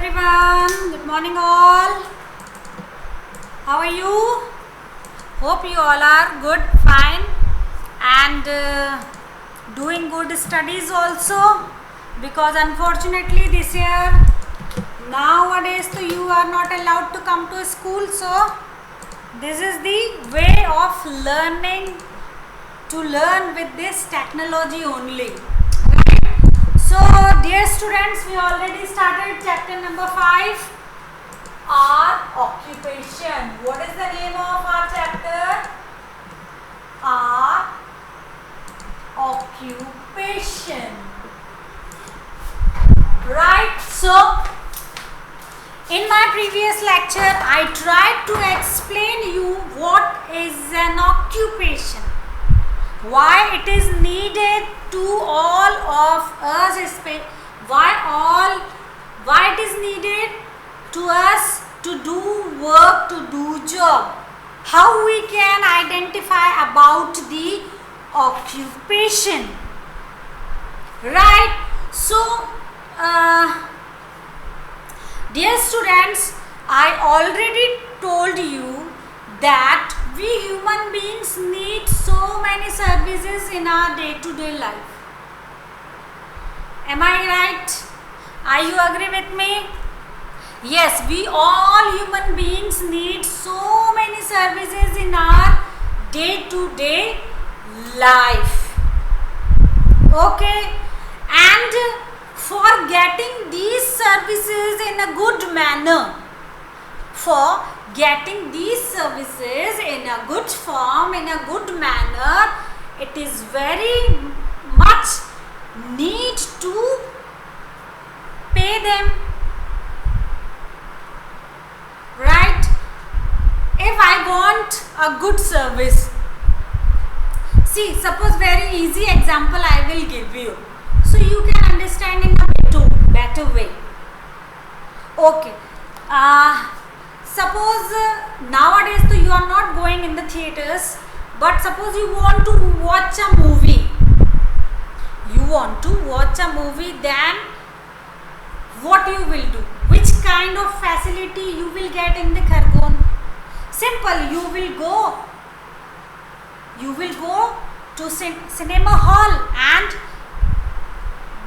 everyone. Good morning all. How are you? Hope you all are good, fine, and doing good studies also. Because unfortunately this year, nowadays, so you are not allowed to come to school. So this is the way of learning, to learn with this technology only. So dear students, we already started chapter number 5, our occupation. What is the name of our chapter? Our occupation. Right. So in my previous lecture, I tried to explain you what is an occupation, why it is needed to all of us, why it is needed to us to do work, to do job, how we can identify about the occupation. Right. So dear students, I already told you that we human beings need so many services in our day-to-day life. Am I right? Are you agree with me? Yes, we all human beings need so many services in our day-to-day life. Okay, and for getting these services in a good manner, for getting these services in a good form, in a good manner, it is very much need to pay them. Right? If I want a good service, see, suppose very easy example I will give you, so you can understand in a better way. Okay. Suppose nowadays so you are not going in the theaters, but suppose you want to watch a movie. Then what you will do? Which kind of facility you will get in the Khargon? Simple, you will go to cinema hall, and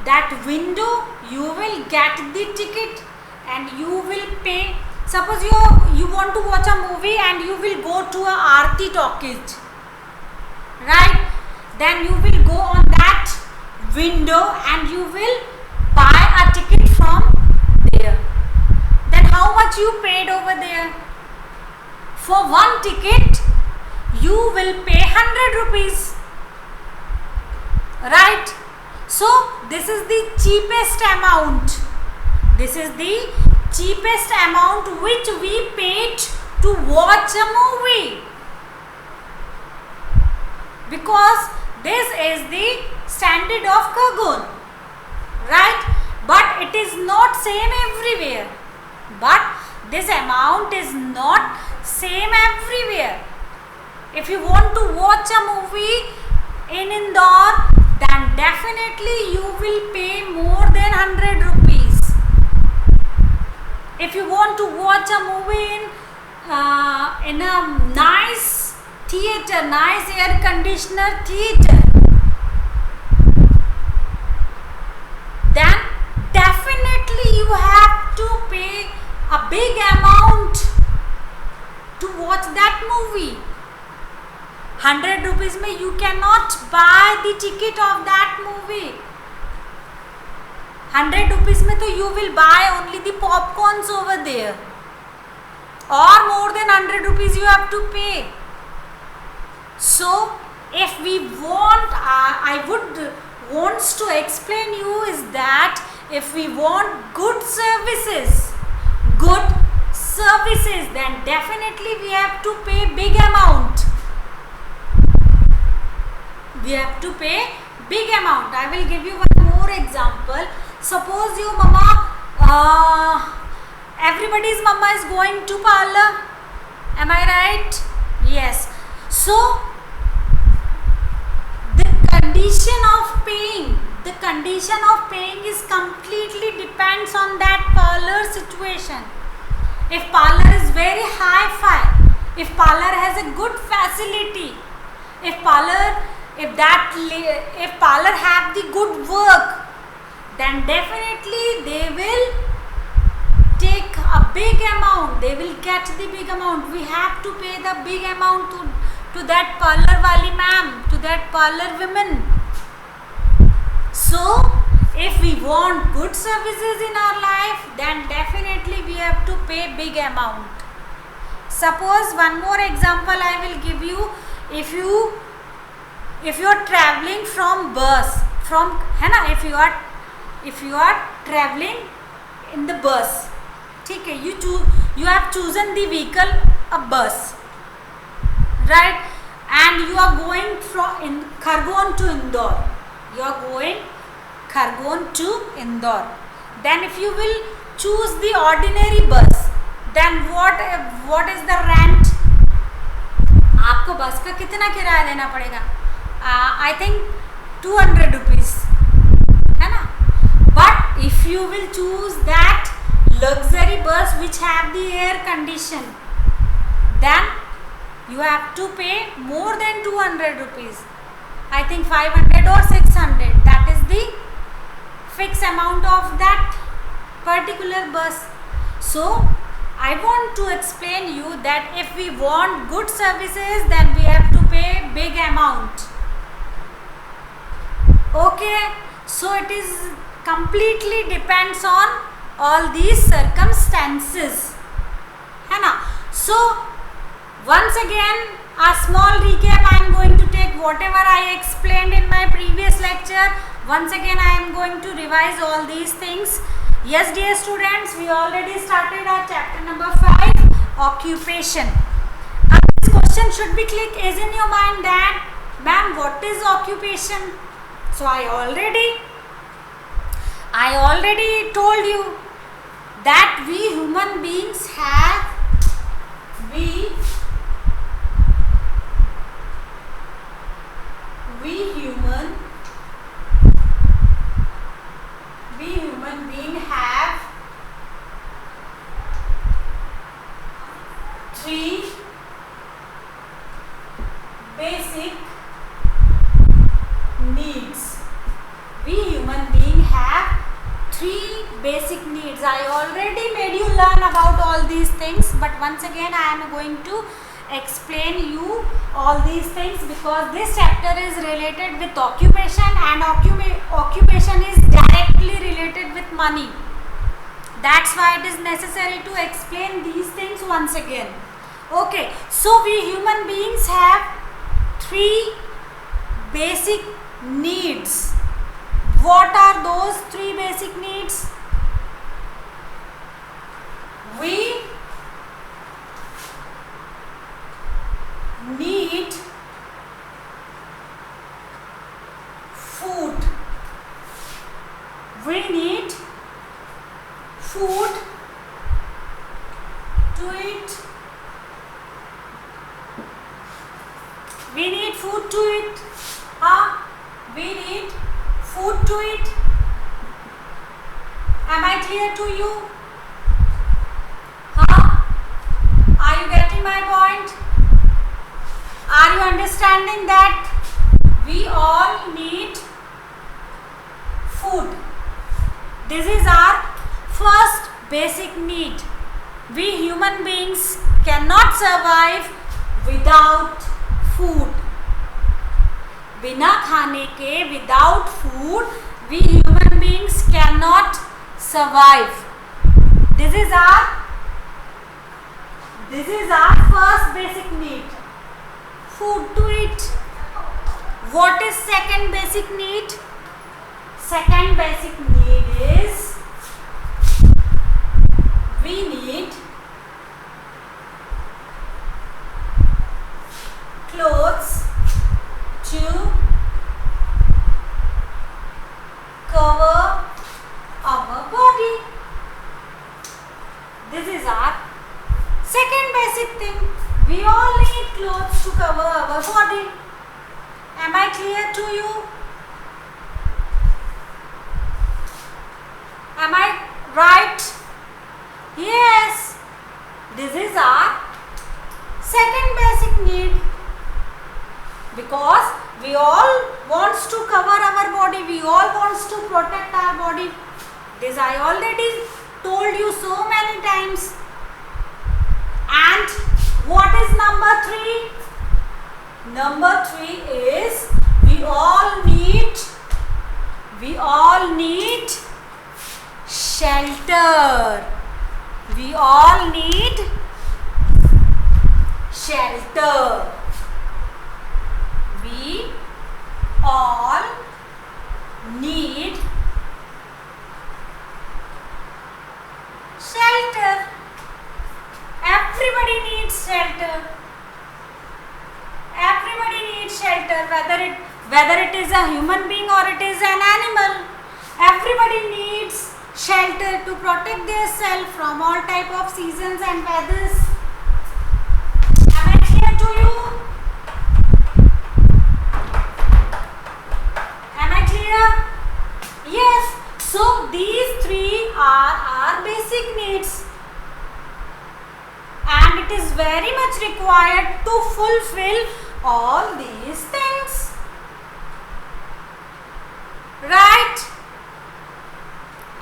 that window you will get the ticket and you will pay. Suppose you want to watch a movie and you will go to a Aarti talkies, right? Then you will go on that window and you will buy a ticket from there. Then how much you paid over there? For one ticket you will pay 100 rupees, right? So this is the cheapest amount. This is the cheapest amount which we paid to watch a movie, because this is the standard of Khargon, right? But it is not same everywhere. But this amount is not same everywhere. If you want to watch a movie in Indore, then definitely you will pay more than 100 rupees. If you want to watch a movie in a nice theater, nice air conditioner theater, then definitely you have to pay a big amount to watch that movie. 100 rupees mein you cannot buy the ticket of that movie. 100 rupees mein to you will buy only the popcorns over there, or more than 100 rupees you have to pay. So if we want, I would wants to explain you is that if we want good services, then definitely we have to pay big amount. I will give you one more example. Suppose your mama, everybody's mama is going to parlor. Am I right? Yes. So the condition of paying is completely depend depends on that parlor situation. If parlor is very hi-fi, if parlor has a good facility, if parlor have the good work, then definitely they will take a big amount. They will get the big amount. We have to pay the big amount to that parlor wali ma'am, to that parlor women. So if we want good services in our life, then definitely we have to pay big amount. Suppose one more example I will give you. If you are traveling from bus, if you are traveling in the bus, ठीक है, you have chosen the vehicle a bus, right, and you are going from Khargone to Indore. You are going Khargone to Indore. Then if you will choose the ordinary bus, then what is the rent? आपको बस का कितना किराया देना पड़ेगा? I think 200 rupees, है ना? But if you will choose that luxury bus which have the air condition, then you have to pay more than 200 rupees. I think 500 or 600. That is the fixed amount of that particular bus. So I want to explain you that if we want good services, then we have to pay big amount. Okay, so it is completely depends on all these circumstances, है ना? So once again a small recap I am going to take whatever I explained in my previous lecture. Once again I am going to revise all these things. Yes dear students, we already started our chapter number 5, occupation. Now this question should be click is in your mind that ma'am what is occupation? So I already told you that we human beings have we human being have 3 basic needs. We human being have 3 basic needs. I already made you learn about all these things, but once again I am going to explain you all these things because this chapter is related with occupation, and occupation is directly related with money. That's why it is necessary to explain these things once again. Okay, so we human beings have 3 basic needs. What are those 3 basic needs? We need food. We need food to eat. We need food to eat. We need food to eat. Am I clear to you? Are you getting my point? Are you understanding that we all need food? This is our first basic need. We human beings cannot survive without food. बिना खाने के, without food, we human beings cannot survive. This is our first basic need. Food to eat. What is second basic need? Second basic need is we need clothes to cover our body. This is our second basic thing. We all need clothes to cover our body. Am I clear to you? Right? Yes. This is our second basic need. Because we all wants to cover our body. We all wants to protect our body. This I already told you so many times. And what is number 3? Number 3 is we all need shelter. We all need shelter. We all need shelter. Everybody needs shelter. Everybody needs shelter, whether it is a human being or it is an animal. Everybody needs shelter to protect themselves from all type of seasons and weathers. Am I clear to you? Am I clear? Yes. So these 3 are our basic needs. And it is very much required to fulfill all these things. Right?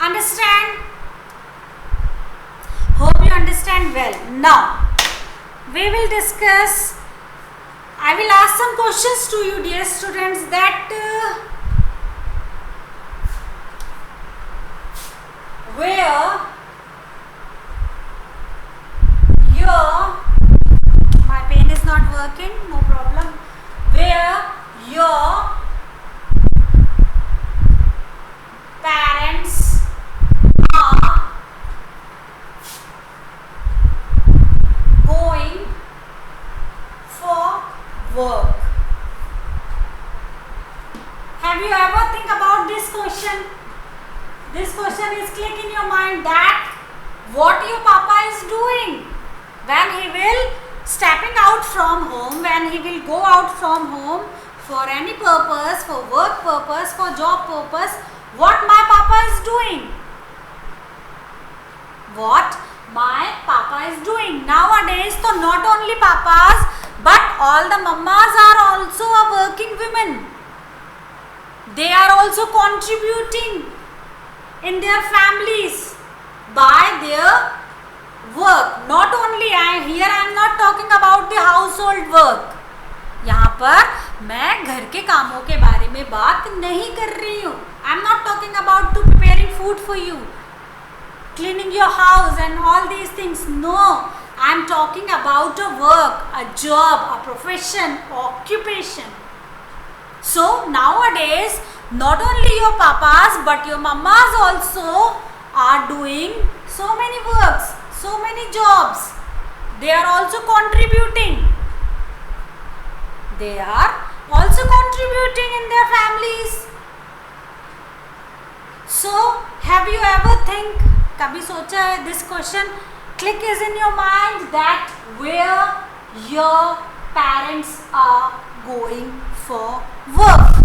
Understand? Hope you understand well. Now, we will discuss, I will ask some questions to you dear students, that where my pen is not working, no problem. Where your parents are going for work. Have you ever think about this question? This question is click in your mind that what your papa is doing when he will stepping out from home, when he will go out from home for any purpose, for work purpose, for job purpose, what my papa is doing. What my papa is doing. Nowadays, so not only papas, but all the mammas are also a working women. They are also contributing in their families by their work. Not only here I am not talking about the household work. यहाँ पर मैं घर के कामों के बारे में बात नहीं कर रही हूँ. I am not talking about to preparing food for you, cleaning your house and all these things. No, I am talking about a work, a job, a profession, occupation. So nowadays, not only your papas but your mammas also are doing so many works, so many jobs. They are also contributing. They are also contributing in their families. So, have you ever think, कभी सोचा है this question? Click is in your mind that where your parents are going for work.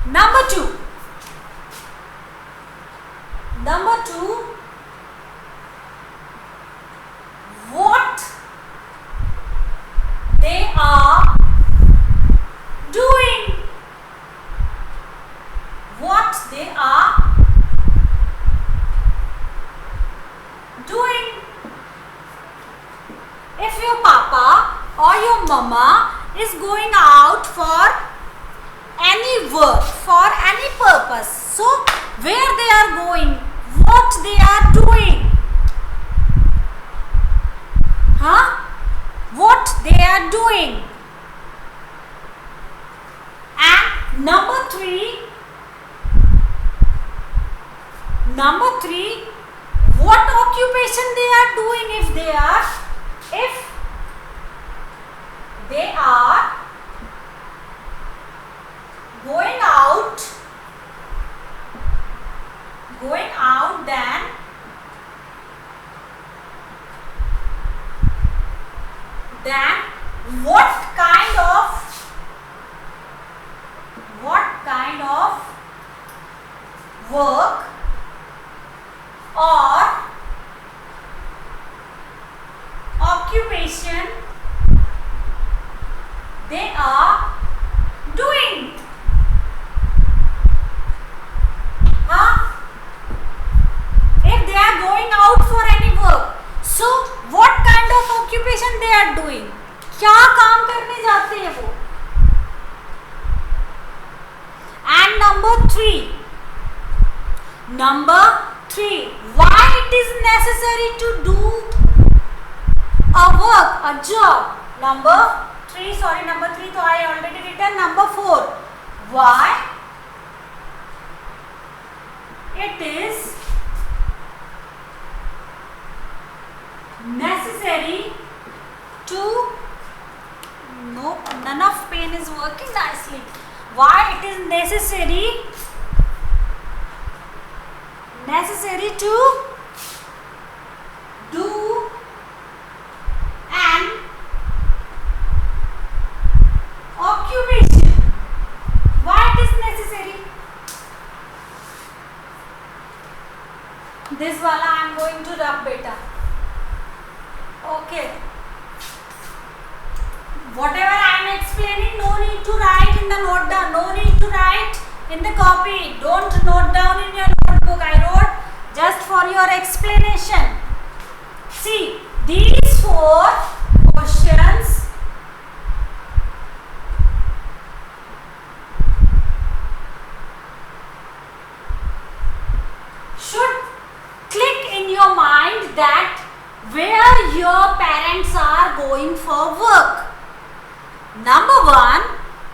Number 2. What they are doing. What they are doing. If your papa or your mama is going out for any work, for any purpose, so where they are going, what they are doing, what they are doing. And number 3, what occupation they are doing. If they are going out, then what kind of work or occupation they are doing. If they are going out for any work, so what kind of occupation they are doing? क्या काम करने जाते हैं वो? And number three, why it is necessary to do a work, a job? Number three, तो I already written. Number 4, why it is necessary to, no, none of pen is working nicely. Why it is necessary to do an occupation? Why it is necessary? This wala I am going to rub beta. Okay. Whatever I am explaining, no need to write in the note down. No need to write in the copy. Don't note down in your notebook. I wrote just for your explanation. See, these 4 questions should click in your mind that where your parents are going for work. Number 1,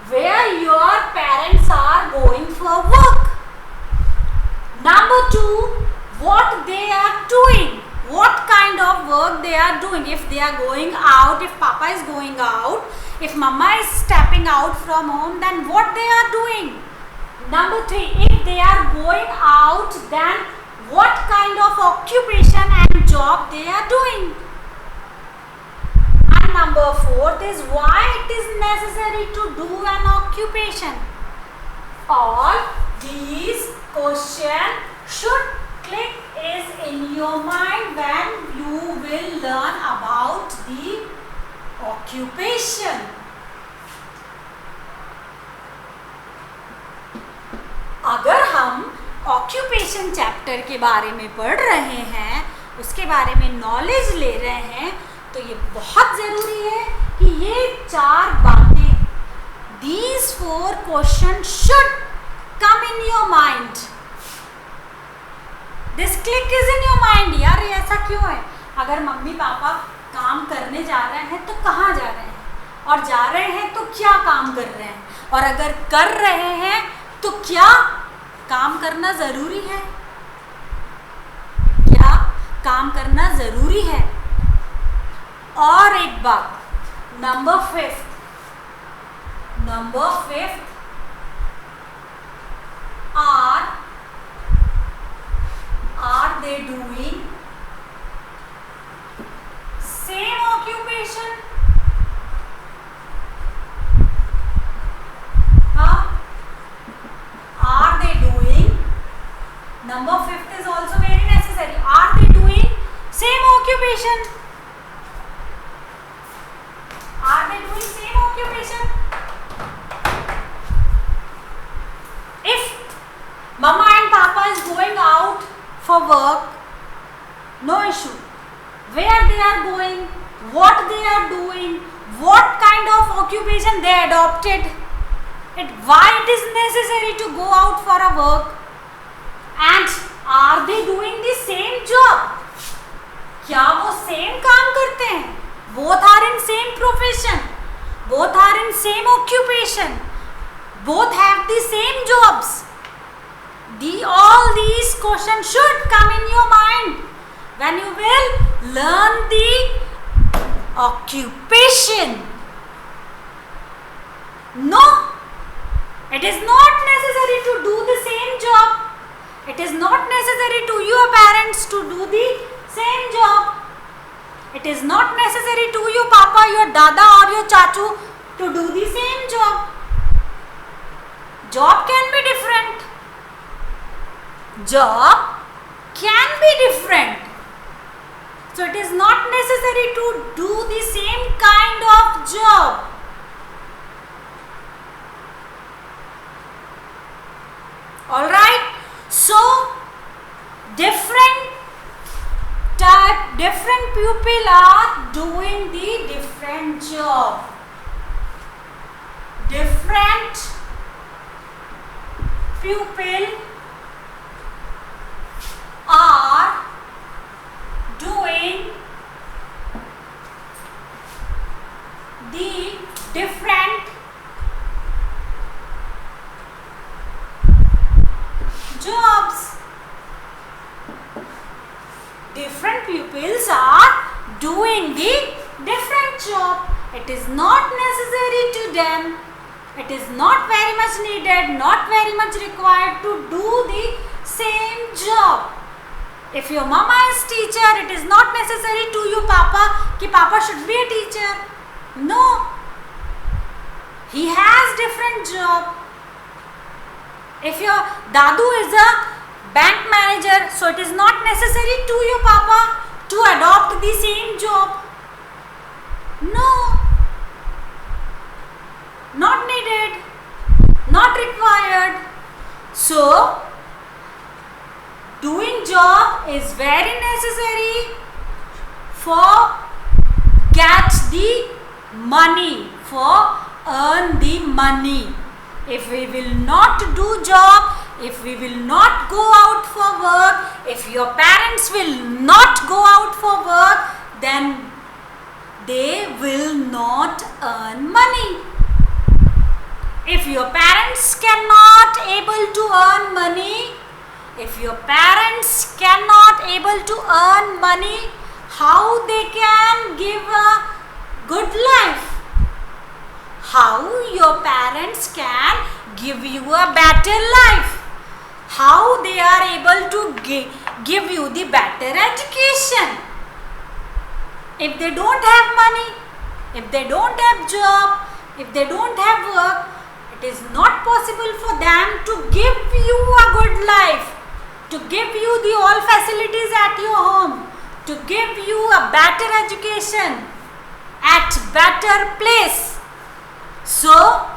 where your parents are going for work. Number 2, what they are doing. What kind of work they are doing. If they are going out, if Papa is going out, if Mama is stepping out from home, then what they are doing. Number 3, if they are going out, then what kind of occupation and job they are doing. And number 4 is why it is necessary to do an occupation. All these questions should click is in your mind when you will learn about the occupation. अगर हम occupation chapter के बारे में पढ़ रहे हैं, उसके बारे में नॉलेज ले रहे हैं, तो ये बहुत ज़रूरी है कि ये 4 बातें, these 4 questions should come in your mind. This click is in your mind. यार ये ऐसा क्यों है? अगर मम्मी पापा काम करने जा रहे हैं तो कहाँ जा रहे हैं, और जा रहे हैं तो क्या काम कर रहे हैं, और अगर कर रहे हैं तो क्या काम करना ज़रूरी है? क्या काम करना ज़रूरी है? और एक बात, number 5 are they doing same occupation? Are they doing, number 5 is also very necessary, are they doing same occupation? Are they doing same occupation? If Mama and Papa is going out for work, no issue. Where they are going, what they are doing, what kind of occupation they adopted, why it is necessary to go out for a work, and are they doing the same job? क्या वो same काम करते हैं? Both are in same profession, both are in same occupation, both have the same jobs. All these questions should come in your mind when you will learn the occupation. No, it is not necessary to do the same job. It is not necessary to your parents to do the same job. It is not necessary to your papa, your dada or your chachu to do the same job. Job can be different. Job can be different. So it is not necessary to do the same kind of job. Alright, so different people are doing the different job. Different people are doing the different jobs. Different pupils are doing the different job. It is not necessary to them. It is not very much needed, not very much required to do the same job. If your mama is teacher, it is not necessary to you papa कि papa should be a teacher. No. He has different job. If your dadu is a bank manager, so it is not necessary to your papa to adopt the same job. No. Not needed, not required. So, doing job is very necessary for get the money, for earn the money. If we will not do job, if we will not go out for work, if your parents will not go out for work, then they will not earn money. If your parents cannot able to earn money, if your parents cannot able to earn money, how they can give a good life? How your parents can give you a better life? How they are able to give you the better education? If they don't have money, if they don't have job, if they don't have work, it is not possible for them to give you a good life, to give you the all facilities at your home, to give you a better education at better place. So,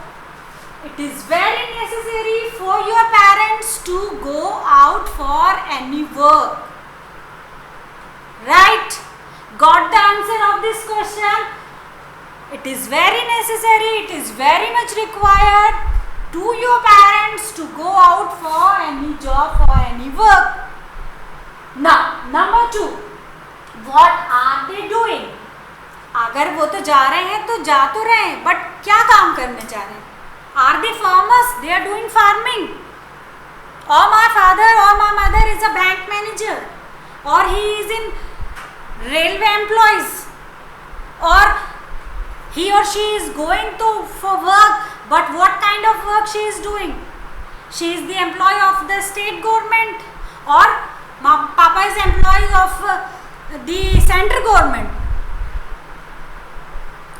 it is very necessary for your parents to go out for any work. Right? Got the answer of this question? It is very necessary, it is very much required to your parents to go out for any job, for any work. Now, number 2, what are they doing? अगर वो तो जा रहे हैं तो जा तो रहे हैं, बट क्या काम करने जा रहे हैं? Are they farmers? They are doing farming. Or my father or my mother is a bank manager, or he is in railway employees, or he or she is going to for work, but what kind of work she is doing? She is the employee of the state government, or papa is employee of the central government.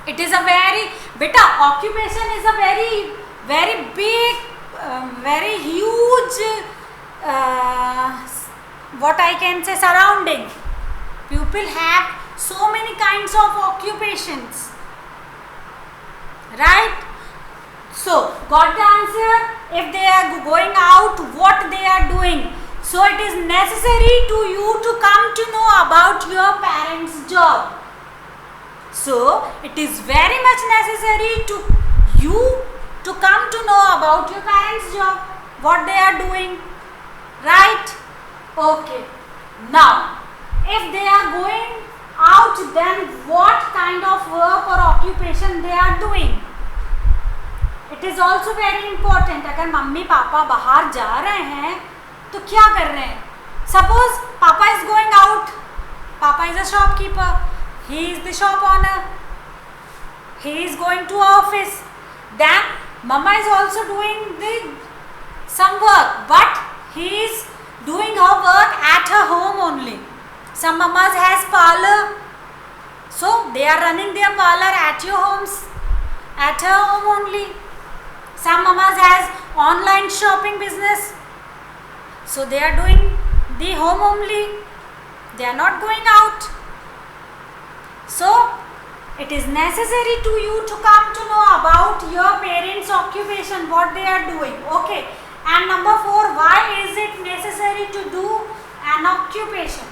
It is a very, occupation is a very big, very huge, what I can say, surrounding. People have so many kinds of occupations. Right? So, got the answer? If they are going out, what they are doing? So, it is necessary to you to come to know about your parents' job. So, it is very much necessary to you to come to know about your parents' job, what they are doing. Right? Okay. Now, if they are going out, then what kind of work or occupation they are doing? It is also very important. अगर mummy papa बाहर जा रहे हैं तो क्या कर रहे हैं? Suppose papa is going out. Papa is a shopkeeper. He is the shop owner. He is going to office. Then mama is also doing some work, but he is doing her work at her home only. Some mamas has parlor, so they are running their parlor at your homes, at her home only. Some mamas has online shopping business, so they are doing the home only. They are not going out. So it is necessary to you to come to know about your parents' occupation, what they are doing. Okay. And number 4, why is it necessary to do an occupation?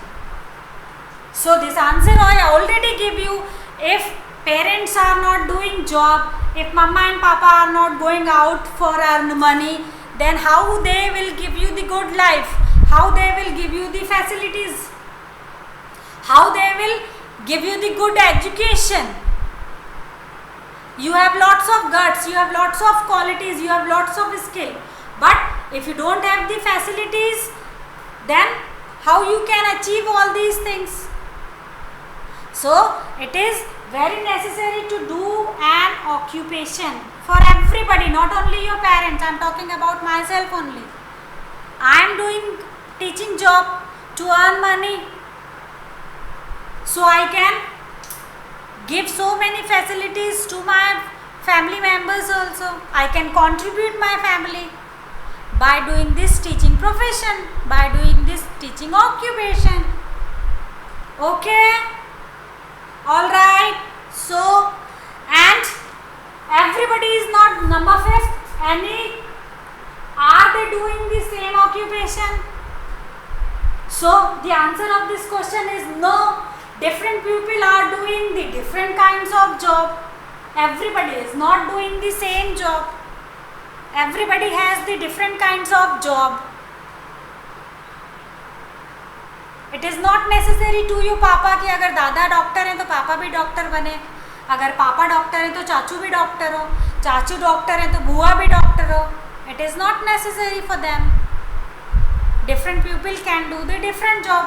So this answer I already give you. If parents are not doing job, if mama and papa are not going out for earn money, then how they will give you the good life? How they will give you the facilities? How they will give you the good education? You have lots of guts, you have lots of qualities, you have lots of skill. But if you don't have the facilities, then how you can achieve all these things? So it is very necessary to do an occupation for everybody, not only your parents. I am talking about myself only. I am doing teaching job to earn money, so I can give so many facilities to my family members also. I can contribute my family by doing this teaching profession, by doing this teaching occupation. Okay? Alright. So, and everybody is not number 5th. Are they doing the same occupation? So, the answer of this question is no. Different people are doing the different kinds of job. Everybody is not doing the same job. Everybody has the different kinds of job. It is not necessary to you पापा कि अगर दादा doctor हैं तो पापा भी doctor बने, अगर पापा डॉक्टर हैं तो चाचू भी डॉक्टर हो, चाचू डॉक्टर हैं तो बुआ भी डॉक्टर हो. It is not necessary for them. Different people can do the different job.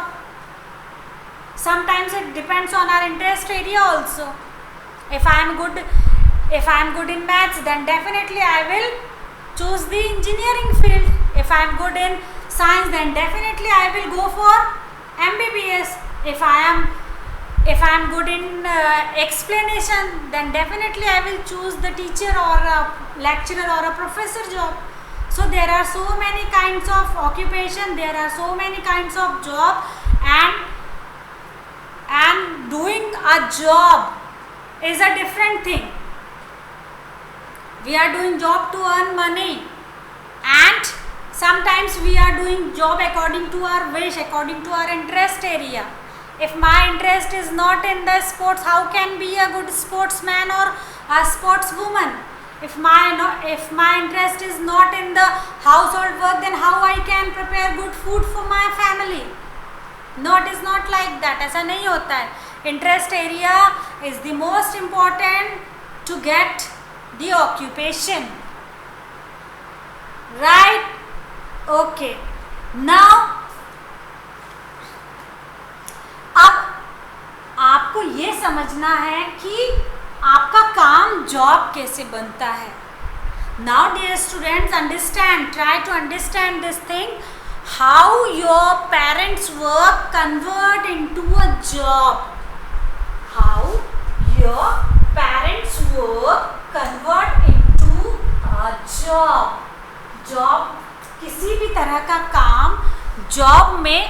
Sometimes it depends on our interest area also. If I am good in maths, then definitely I will choose the engineering field. If I am good in science, then definitely I will go for MBBS. If I am good in explanation, then definitely I will choose the teacher or a lecturer or a professor job. So there are so many kinds of occupation, there are so many kinds of job, and doing a job is a different thing. We are doing job to earn money, and sometimes we are doing job according to our wish, according to our interest area. If my interest is not in the sports, how can be a good sportsman or a sportswoman? If my interest is not in the household work, then how I can prepare good food for my family? No, it is not like that. ऐसा नहीं होता है. Interest area is the most important to get the occupation. Right? Okay. Now, अब आपको ये समझना है कि आपका काम जॉब कैसे बनता है. Now, dear students, try to understand this thing. How your parents' work convert into a job. How your parents' work convert into a job. Job, किसी भी तरह का काम जॉब में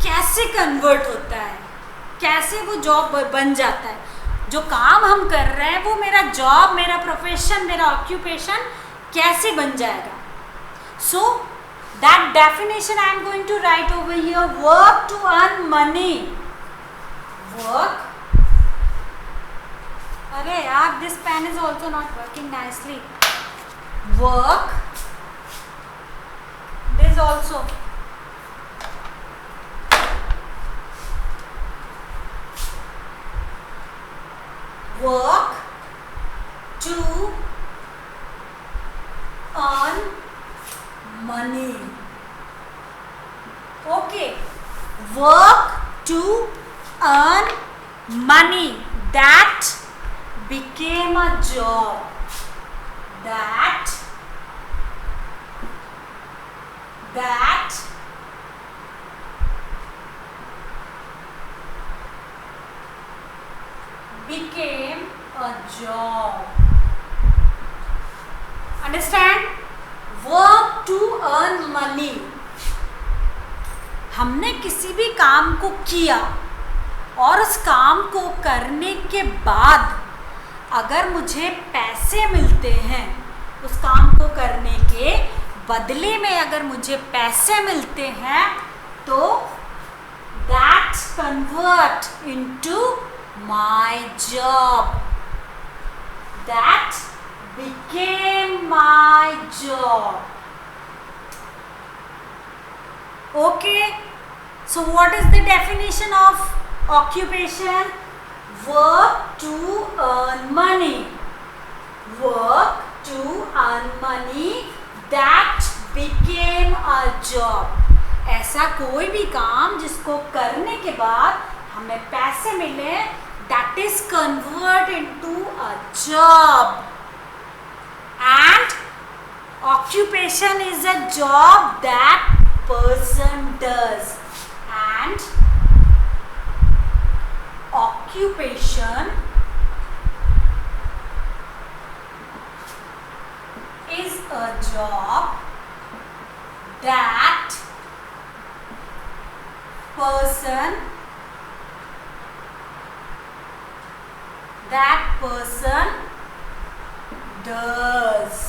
कैसे कन्वर्ट होता है, कैसे वो जॉब बन जाता है. जो काम हम कर रहे हैं वो मेरा जॉब, मेरा प्रोफेशन, मेरा ऑक्यूपेशन कैसे बन जाएगा. सो that definition I am going to write over here. Work to earn money. Work. अरे यार, this pen is also not working nicely. Work. This also. Work to earn money. Okay. Work to earn money. That became a job. That became a job. Understand? Work to earn money. हमने किसी भी काम को किया और उस काम को करने के बाद अगर मुझे पैसे मिलते हैं, उस काम को करने के बदले में अगर मुझे पैसे मिलते हैं, तो that convert into my job. That became my job. Okay, so what is the definition of occupation? Work to earn money. Work to earn money that became a job. ऐसा कोई भी काम जिसको करने के बाद हमें पैसे मिले, that is convert into a job. And occupation is a job that person does. And occupation is a job that person does.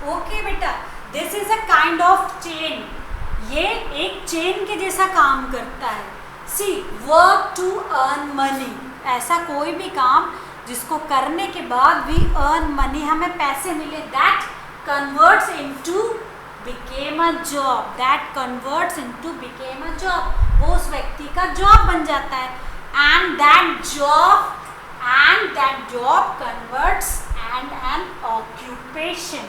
Okay बेटा, this is a kind of chain. ये एक चेन के जैसा काम करता है. See, work to earn money. ऐसा कोई भी काम जिसको करने के बाद भी earn money, हमें पैसे मिले, that converts into became a job. That converts into became a job. वो उस व्यक्ति का जॉब बन जाता है. And that job converts and an occupation.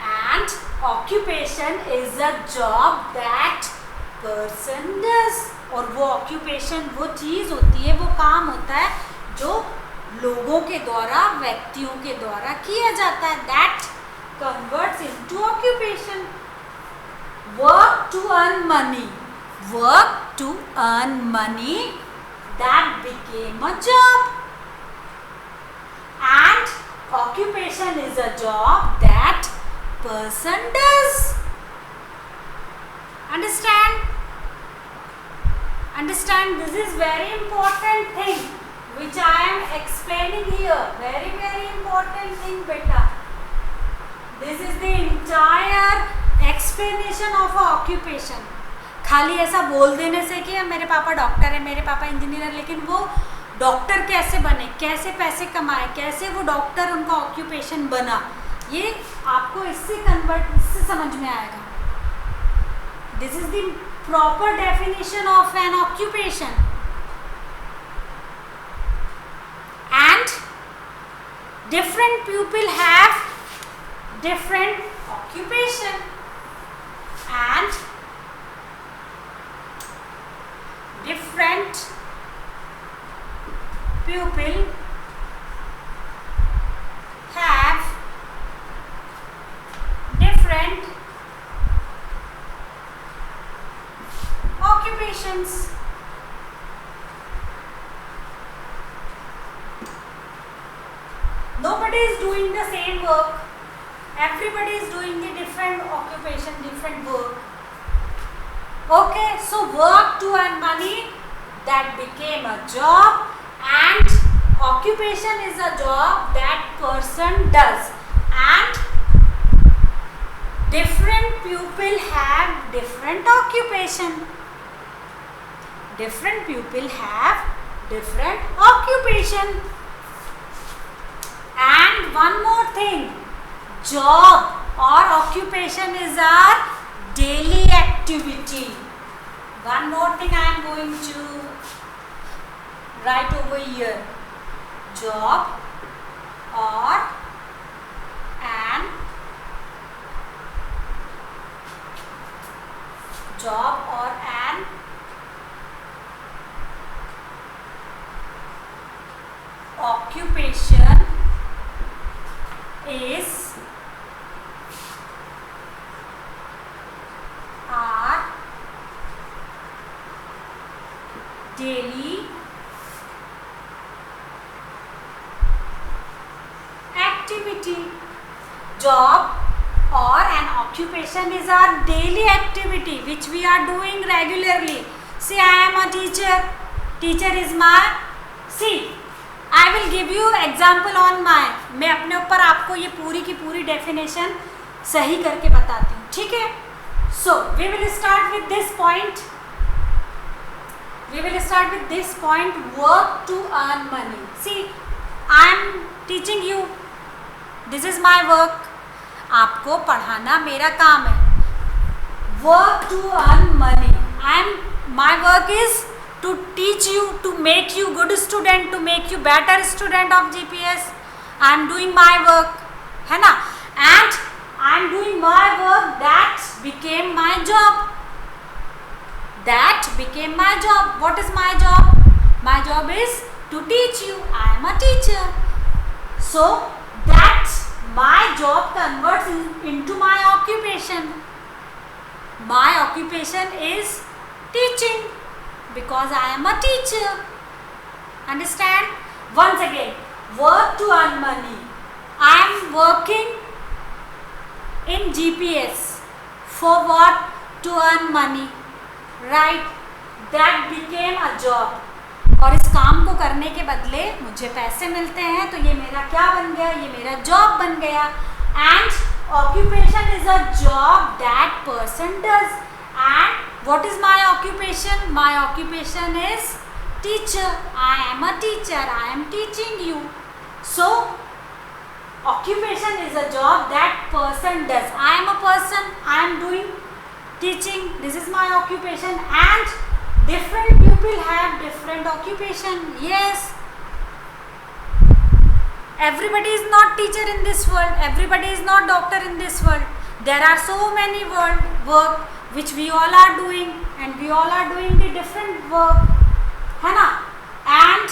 And occupation is a job that person does. और वो occupation वो चीज़ होती है, वो काम होता है जो लोगों के द्वारा, व्यक्तियों के द्वारा किया जाता है. That converts into occupation. Work to earn money. Work to earn money that became a job. And occupation is a job that person does. Understand? Understand? This is very important thing which I am explaining here. Very, very important thing, beta. This is the entire explanation of a occupation. खाली ऐसा बोल देने से कि मेरे पापा doctor है, मेरे पापा इंजीनियर है, लेकिन वो डॉक्टर कैसे बने, कैसे पैसे कमाए, कैसे वो डॉक्टर उनका ऑक्यूपेशन बना, ये आपको इससे समझ में आएगा. This is the proper definition of N occupation. And different people have different occupation, and different people have different occupations. Nobody is doing the same work. Everybody is doing the different occupation, different work. Okay, so work to earn money that became a job, and occupation is a job that person does. And different people have different occupation. Different people have different occupation. And one more thing. Job or occupation is our daily activity. One more thing I am going to write over here. Job or an occupation is our daily activity. Job or an occupation is our daily activity which we are doing regularly. See, I am a teacher. Teacher is my, see, I will give you example on my, मैं अपने ऊपर आपको ये पूरी की पूरी definition सही करके बताती हूँ, ठीक है? So we will start with this point. We will start with this point, work to earn money. See, I am teaching you. This is my work. आपको पढ़ाना मेरा काम है. Work to earn money. My work is to teach you, to make you good student, to make you better student of GPS. I am doing my work, है ना? And I am doing my work that became my job. That became my job. What is my job? My job is to teach you. I am a teacher. So that my job converts into my occupation. My occupation is teaching because I am a teacher. Understand? Once again, work to earn money. I am working in GPS. For what? To earn money. Right? That became a job. और इस काम को करने के बदले मुझे पैसे मिलते हैं, तो ये मेरा क्या बन गया? ये मेरा जॉब बन गया. And occupation is a job that person does. And what is my occupation? My occupation is teacher. I am a teacher. I am teaching you. So occupation is a job that person does. I am a person. I am doing teaching. This is my occupation. And different people have different occupation. Yes. Everybody is not teacher in this world. Everybody is not doctor in this world. There are so many work which we all are doing, and we all are doing the different work, है ना? And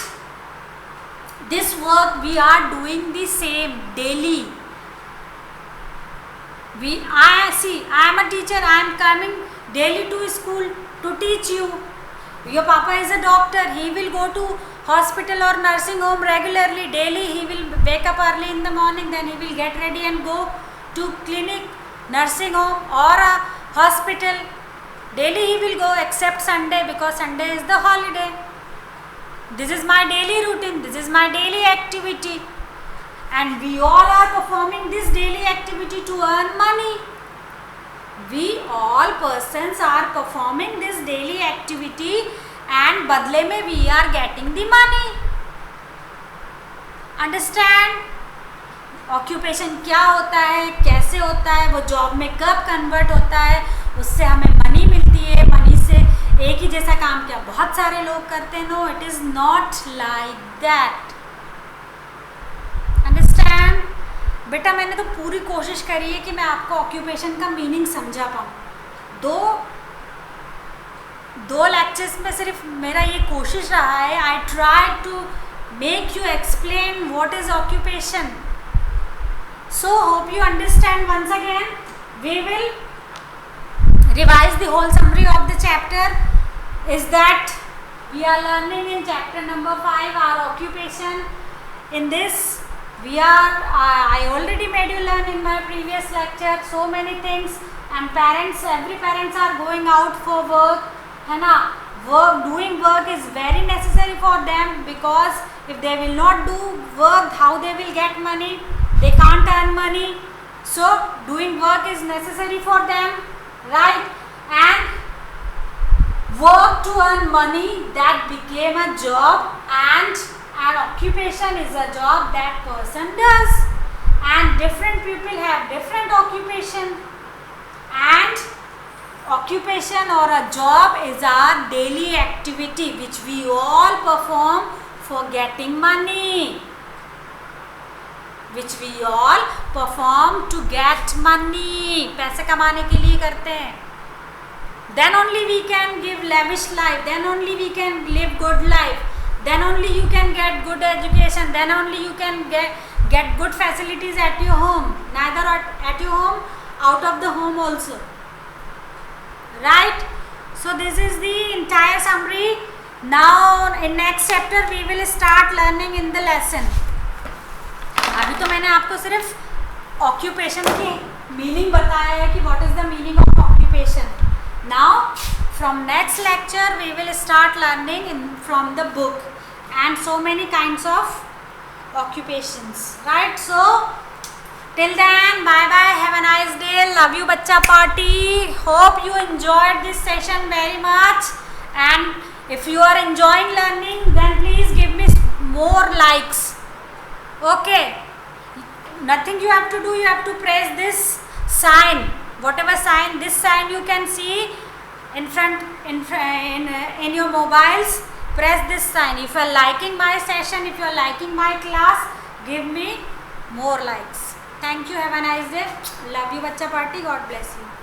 this work we are doing the same daily. I am a teacher. I am coming daily to school to teach you. Your papa is a doctor. He will go to hospital or nursing home regularly. Daily he will wake up early in the morning, then he will get ready and go to clinic, nursing home or a hospital. Daily he will go except Sunday, because Sunday is the holiday. This is my daily routine. This is my daily activity. And we all are performing this daily activity to earn money. We all persons are performing this daily activity, and बदले में we are getting the money. Understand? Occupation क्या होता है, कैसे होता है, वो job में कब कन्वर्ट होता है, उससे हमें मनी मिलती है. मनी से एक ही जैसा काम क्या बहुत सारे लोग करते हैं? No, it is not like that. Understand? बेटा, मैंने तो पूरी कोशिश करी है कि मैं आपको ऑक्यूपेशन का मीनिंग समझा पाऊँ. दो लेक्चर्स में सिर्फ मेरा ये कोशिश रहा है. I try to make you explain what is occupation. So hope you understand. Once again we will revise the whole summary of the chapter. Is that we are learning in chapter number 5 our occupation. In this I already made you learn in my previous lecture so many things. And every parents are going out for work, है ना? Doing work is very necessary for them, because if they will not do work, how they will get money? They can't earn money. So doing work is necessary for them, right? And work to earn money, that became a job, and an occupation is a job that person does. And different people have different occupation. And occupation or a job is our daily activity which we all perform for getting money. Which we all perform to get money. पैसे कमाने के लिए करते हैं. Then only we can give lavish life. Then only we can live good life. Then only you can get good education. Then only you can get good facilities at your home. Neither at your home, out of the home also. Right? So this is the entire summary. Now in next chapter we will start learning in the lesson. अभी तो मैंने आपको सिर्फ occupation की meaning बताया है कि what is the meaning of occupation. Now from next lecture we will start learning from the book and so many kinds of occupations, right? So till then, bye bye, have a nice day, love you bachcha party. Hope you enjoyed this session very much, and if you are enjoying learning then please give me more likes. Okay, nothing you have to do, you have to press this sign, whatever sign, this sign you can see in front in your mobiles. Press this sign if you are liking my session, if you are liking my class, give me more likes. Thank you, have a nice day, love you bachcha party, God bless you.